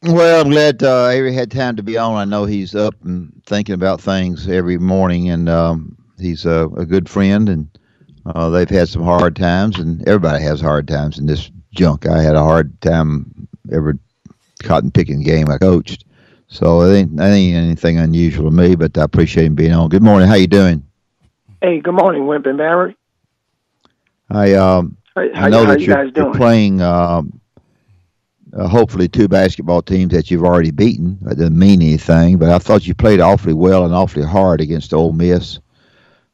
Well, I'm glad Avery had time to be on. I know he's up and thinking about things every morning, and he's a good friend, and they've had some hard times, and everybody has hard times in this junk. I had a hard time every cotton picking game I coached, so it ain't anything unusual to me. But I appreciate him being on. Good morning. How you doing? Hey, good morning, Wimp and Barry. I I know How that you guys you're doing? playing. Hopefully, two basketball teams that you've already beaten. That doesn't mean anything, but I thought you played awfully well and awfully hard against Ole Miss.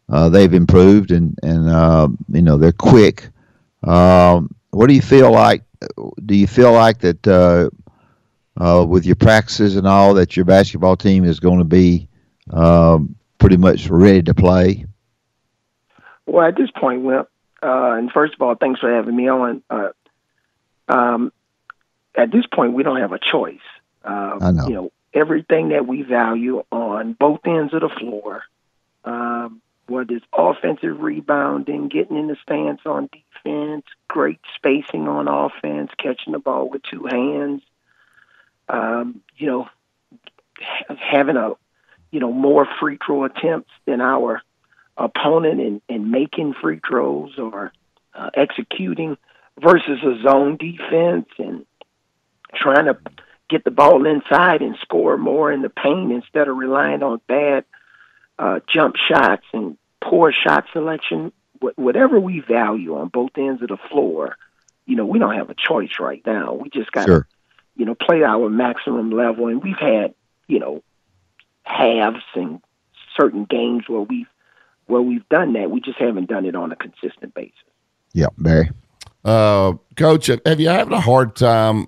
They've improved, and they're quick. What do you feel like? Do you feel like that with your practices and all that your basketball team is going to be pretty much ready to play? Well, at this point, Wimp, and first of all, thanks for having me on. Um, at this point, we don't have a choice. I know. Everything that we value on both ends of the floor, whether it's offensive rebounding, getting in the stance on defense, great spacing on offense, catching the ball with two hands, um, you know, having more free throw attempts than our opponent and making free throws or executing versus a zone defense and trying to get the ball inside and score more in the paint instead of relying on bad jump shots and poor shot selection. Whatever we value on both ends of the floor, we don't have a choice right now. We just got to, Sure. play our maximum level. And we've had, halves and certain games where we've done that. We just haven't done it on a consistent basis. Yeah, Barry. Coach, have you having a hard time?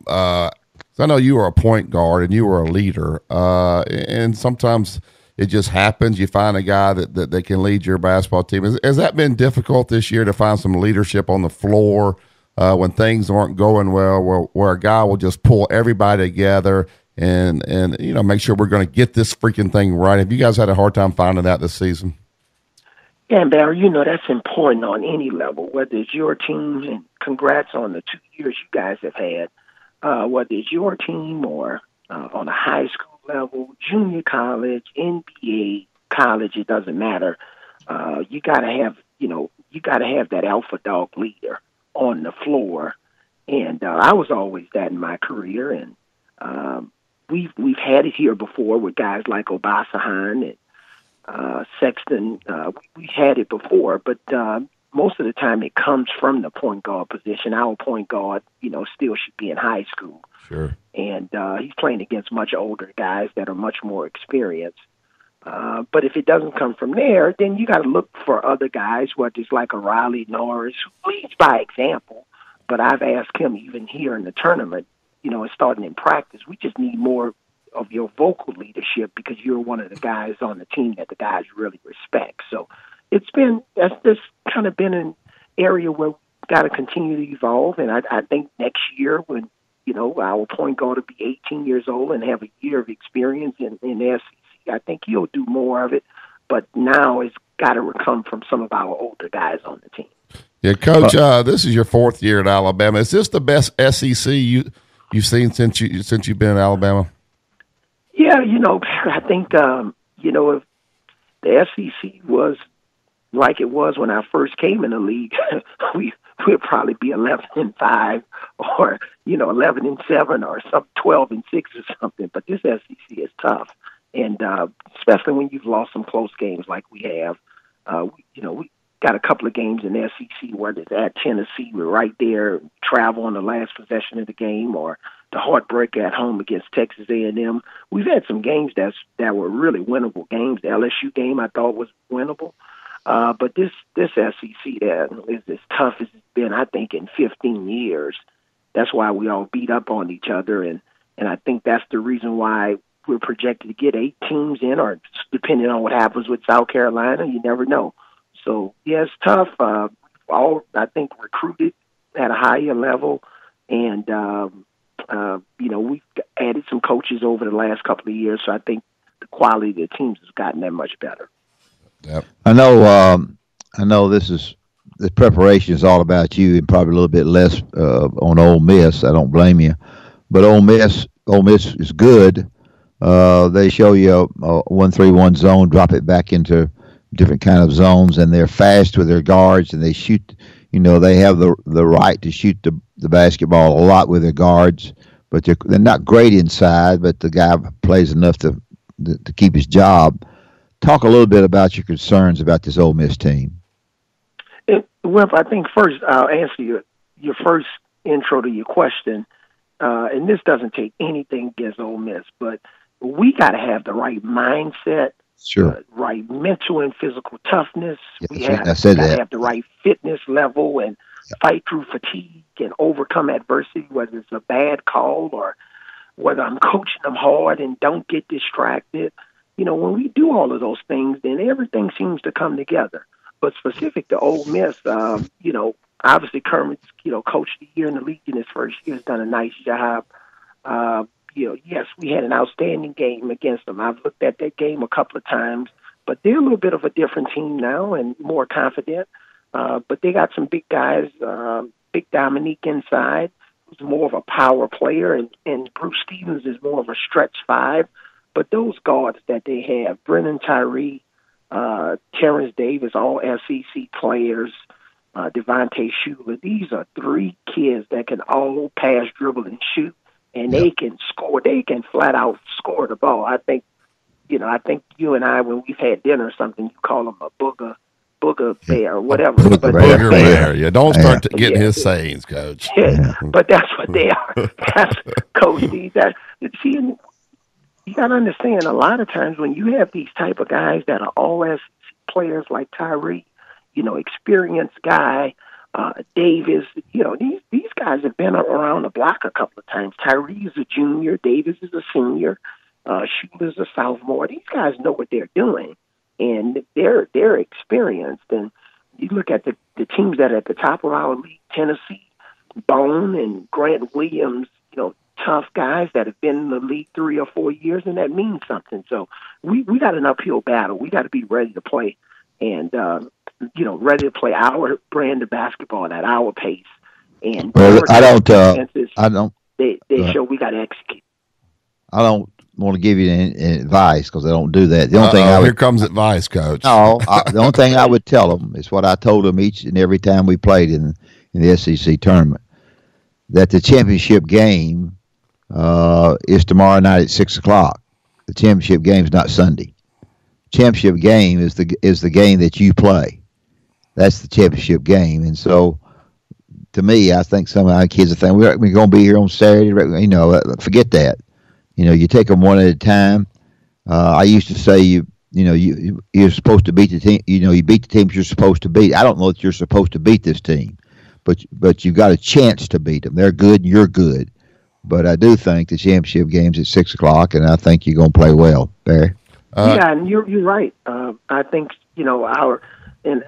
I know you were a point guard and you were a leader, and sometimes it just happens. You find a guy that can lead your basketball team. Has that been difficult this year to find some leadership on the floor when things aren't going well, where a guy will just pull everybody together and make sure we're going to get this freaking thing right? Have you guys had a hard time finding that this season? Yeah, and Barry, that's important on any level, whether it's your team, and congrats on the 2 years you guys have had, whether it's your team or on a high school level, junior college, NBA, college, it doesn't matter. You gotta have, that alpha dog leader on the floor, and I was always that in my career, and we've had it here before with guys like Obasahan and Sexton. We had it before, but most of the time it comes from the point guard position. Our point guard, still should be in high school. Sure. And he's playing against much older guys that are much more experienced. But if it doesn't come from there, then you got to look for other guys, whether it's like a Riley Norris, who leads by example. But I've asked him even here in the tournament, and starting in practice, we just need more of your vocal leadership because you're one of the guys on the team that the guys really respect. So that's just kind of been an area where we've got to continue to evolve. And I think next year when, our point guard will be 18 years old and have a year of experience in the SEC, I think he'll do more of it. But now it's got to come from some of our older guys on the team. Yeah, Coach, this is your fourth year at Alabama. Is this the best SEC you've seen since you've been in Alabama? Yeah, I think, if the SEC was like it was when I first came in the league, we'd probably be 11-5 or, 11-7 or some 12-6 or something. But this SEC is tough. And especially when you've lost some close games like we have, we got a couple of games in the SEC where it's at Tennessee. We're right there, travel on the last possession of the game, or the heartbreak at home against Texas A&M. We've had some games that were really winnable games. The LSU game I thought was winnable. But this SEC that is as tough as it's been, I think, in 15 years. That's why we all beat up on each other, and I think that's the reason why we're projected to get 8 teams in, or depending on what happens with South Carolina, you never know. So, yeah, it's tough. All, I think, recruited at a higher level, and, we've added some coaches over the last couple of years, so I think the quality of the teams has gotten that much better. Yep. I know the preparation is all about you and probably a little bit less on Ole Miss. I don't blame you. But Ole Miss Ole Miss is good, they show you a 1-3-1 zone, drop it back into different kind of zones, and they're fast with their guards, and they shoot. They have the right to shoot the basketball a lot with their guards, but they're not great inside. But the guy plays enough to keep his job. Talk a little bit about your concerns about this Ole Miss team. Well, I think first I'll answer your first intro to your question, and this doesn't take anything against Ole Miss, but we got to have the right mindset, Sure. Right mental and physical toughness. Yes, We got to have the right fitness level and fight through fatigue and overcome adversity, whether it's a bad call or whether I'm coaching them hard and don't get distracted. When we do all of those things, then everything seems to come together. But specific to Ole Miss, obviously Kermit's, coach of the year in the league in his first year, has done a nice job. Yes, we had an outstanding game against them. I've looked at that game a couple of times, but they're a little bit of a different team now and more confident. But they got some big guys, Big Dominique inside, who's more of a power player, and Bruce Stevens is more of a stretch five. But those guards that they have, Brennan Tyree, Terrence Davis, all SEC players, Devontae Shuler, these are three kids that can all pass, dribble, and shoot. And they can score. They can flat out score the ball. I think you and I, when we've had dinner or something, you call them a booger bear or whatever. Booger bear. Yeah, don't start getting his sayings, Coach. Yeah, but that's what they are. That's Coach D. You got to understand, a lot of times when you have these type of guys that are all SEC players like Tyree, experienced guy, Davis, these guys have been around the block a couple of times. Tyree is a junior, Davis is a senior, Schuler's a sophomore. These guys know what they're doing, and they're experienced. And you look at the teams that are at the top of our league, Tennessee, Bone and Grant Williams, tough guys that have been in the league 3 or 4 years, and that means something. So we got an uphill battle. We got to be ready to play, and ready to play our brand of basketball at our pace. And They show we got to execute. I don't want to give you any advice because I don't do that. The only thing here comes advice, Coach. No, the only thing I would tell them is what I told them each and every time we played in the SEC tournament, that the championship game is tomorrow night at 6:00. The championship game is not Sunday. Championship game is the game that you play. That's the championship game. And so, to me, I think some of our kids are thinking we're going to be here on Saturday. Forget that. You take them one at a time. I used to say you're supposed to beat the team. You beat the teams you're supposed to beat. I don't know that you're supposed to beat this team, but you've got a chance to beat them. They're good, and you're good. But I do think the championship game's at 6:00, and I think you're going to play well, Barry. And you're right. I think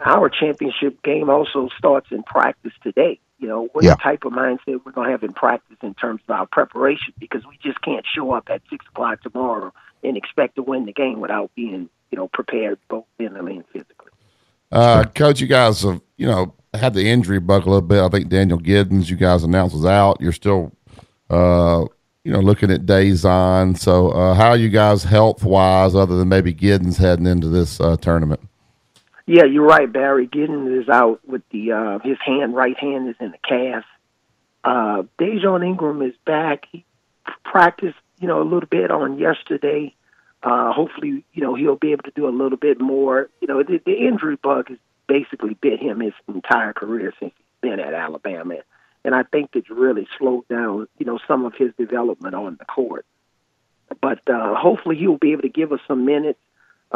our championship game also starts in practice today. What type of mindset we're going to have in practice in terms of our preparation, because we just can't show up at 6:00 tomorrow and expect to win the game without being, prepared both mentally and physically. Coach, you guys have, had the injury bug a little bit. I think Daniel Giddens, you guys announced, was out. You're still, looking at days on. So how are you guys health-wise other than maybe Giddens heading into this tournament? Yeah, you're right, Barry. Giddens is out with his right hand is in the cast. Dejon Ingram is back. He practiced, a little bit on yesterday. Hopefully, he'll be able to do a little bit more. The injury bug has basically bit him his entire career since he's been at Alabama. And I think it's really slowed down, some of his development on the court. But hopefully he'll be able to give us some minutes.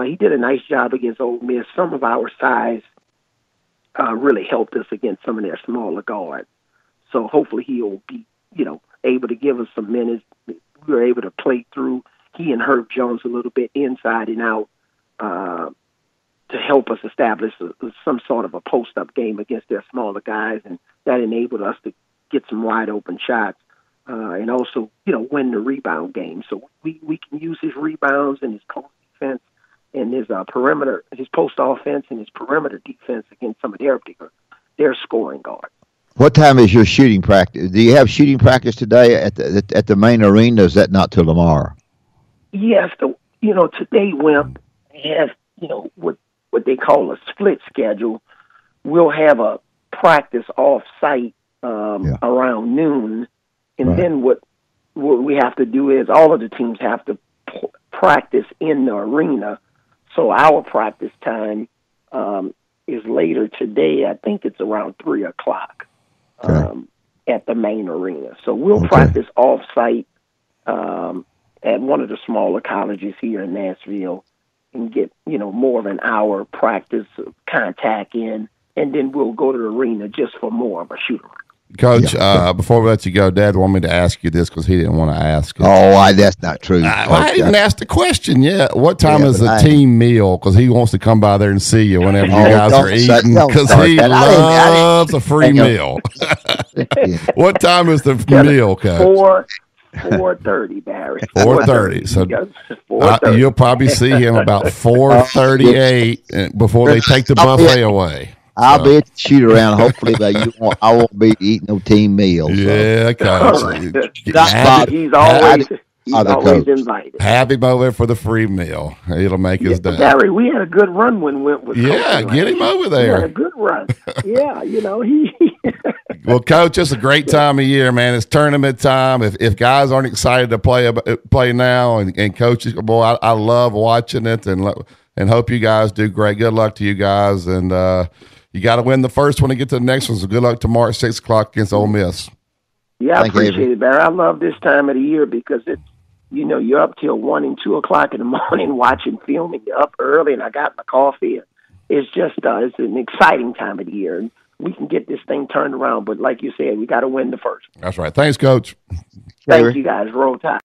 He did a nice job against Ole Miss. Some of our size really helped us against some of their smaller guards. So hopefully he'll be, able to give us some minutes. We were able to play through he and Herb Jones a little bit inside and out to help us establish some sort of a post-up game against their smaller guys, and that enabled us to get some wide-open shots and also, win the rebound game. So we can use his rebounds and his post defense and his perimeter, his post offense and his perimeter defense against some of their scoring guards. What time is your shooting practice? Do you have shooting practice today at the main arena? Is that not till tomorrow? Yes, today Wimp has, what they call a split schedule. We'll have a practice off site around noon, and then what we have to do is all of the teams have to practice in the arena. So our practice time is later today. I think it's around 3:00 at the main arena. So we'll practice off site at one of the smaller colleges here in Nashville and get more of an hour practice contact in, and then we'll go to the arena just for more of a shoot around. Coach, before we let you go, Dad wanted me to ask you this because he didn't want to ask it. Oh, that's not true. I didn't ask the question yet. What time is the team meal? Because he wants to come by there and see you whenever you guys are eating, because he loves a free meal. What time is the meal, Coach? 4:30, Barry. 4:30. So 4:30. You'll probably see him about 4:38 before they take the buffet away. I'll be at the shoot around, hopefully, but I won't be eating no team meals. Yeah, Coach. He's always invited. Have him over for the free meal. It'll make his day. Barry, we had a good run when we went with Coach. Get him over there. We had a good run. Yeah, he. Well, Coach, it's a great time of year, man. It's tournament time. If guys aren't excited to play now, and coaches, boy, I love watching it, and hope you guys do great. Good luck to you guys, and you got to win the first one to get to the next one. So good luck tomorrow at 6:00 against Ole Miss. Yeah, I appreciate it, Barry. I love this time of the year because it's, you're up till 1 and 2 o'clock in the morning watching film, and you're up early, and I got my coffee. It's just it's an exciting time of the year, and we can get this thing turned around. But like you said, we got to win the first. That's right. Thanks, Coach. Thank you, guys. Roll Tide.